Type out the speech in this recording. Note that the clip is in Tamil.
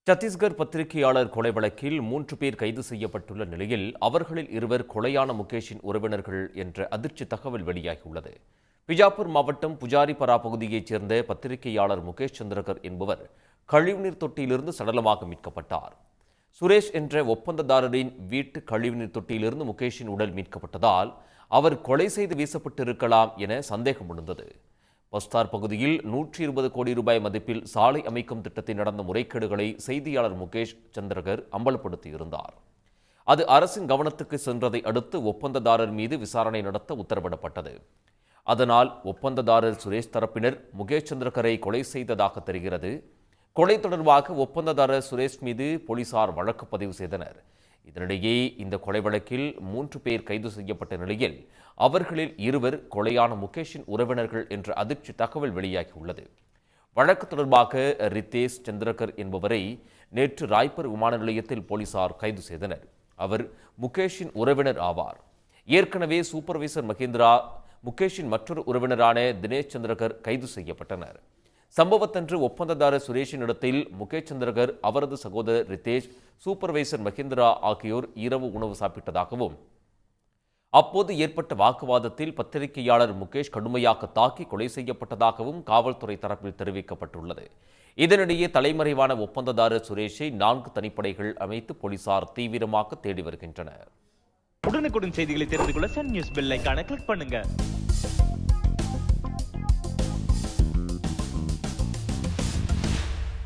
சத்தீஸ்கர் பத்திரிகையாளர் கொலை வழக்கில் 3 பேர் கைது செய்யப்பட்டுள்ள நிலையில் அவர்களில் 2 கொலையான முகேஷின் உறவினர்கள் என்ற அதிர்ச்சி தகவல் வெளியாகியுள்ளது. பிஜாப்பூர் மாவட்டம் புஜாரிபரா பகுதியைச் சேர்ந்த பத்திரிகையாளர் முகேஷ் சந்திரகர் என்பவர் கழிவுநீர் தொட்டியிலிருந்து சடலமாக மீட்கப்பட்டார். சுரேஷ் என்ற ஒப்பந்ததாரரின் வீட்டு கழிவுநீர் தொட்டியிலிருந்து முகேஷின் உடல் மீட்கப்பட்டதால் அவர் கொலை செய்து வீசப்பட்டிருக்கலாம் என சந்தேகம் எழுந்தது. பஸ்தார் பகுதியில் 120 கோடி ரூபாய் மதிப்பில் சாலை அமைக்கும் திட்டத்தில் நடந்த முறைகேடுகளை செய்தியாளர் முகேஷ் சந்திரகர் அம்பலப்படுத்தியிருந்தார். அது அரசின் கவனத்துக்கு சென்றதை அடுத்து ஒப்பந்ததாரர் மீது விசாரணை நடத்த உத்தரவிடப்பட்டது. அதனால் ஒப்பந்ததாரர் சுரேஷ் தரப்பினர் முகேஷ் சந்திரகரை கொலை செய்ததாக தெரிகிறது. கொலை தொடர்பாக ஒப்பந்ததாரர் சுரேஷ் மீது போலீசார் வழக்கு பதிவு செய்தனர். இதனிடையே இந்த கொலை வழக்கில் 3 பேர் கைது செய்யப்பட்ட நிலையில் அவர்களில் 2 கொலையான முகேஷின் உறவினர்கள் என்ற அதிர்ச்சி தகவல் வெளியாகியுள்ளது. வழக்கு தொடர்பாக ரித்தேஷ் சந்திரகர் என்பவரை நேற்று ராய்ப்பூர் விமான நிலையத்தில் போலீசார் கைது செய்தனர். அவர் முகேஷின் உறவினர் ஆவார். ஏற்கனவே சூப்பர்வைசர் மகேந்திரா, முகேஷின் மற்றொரு உறவினரான தினேஷ் சந்திரகர் கைது செய்யப்பட்டனர். சம்பவத்தன்று ஒப்பந்ததாரர் சுரேஷின் இடத்தில் முகேஷ் சந்திரகர், அவரது சகோதரர் ரித்தேஷ், சூப்பர்வைசர் மகேந்திரா ஆகியோர் இரவு உணவு சாப்பிட்டதாகவும் அப்போது ஏற்பட்ட வாக்குவாதத்தில் பத்திரிகையாளர் முகேஷ் கடுமையாக தாக்கி கொலை செய்யப்பட்டதாகவும் காவல்துறை தரப்பில் தெரிவிக்கப்பட்டுள்ளது. இதனிடையே தலைமறைவான ஒப்பந்ததாரர் சுரேஷை 4 தனிப்படைகள் அமைத்து போலீசார் தீவிரமாக தேடி வருகின்றனர். உடனுக்குடன் செய்திகளை தெரிந்து கொள்ள சன் நியூஸ் பெல் ஐகானை கிளிக் பண்ணுங்க.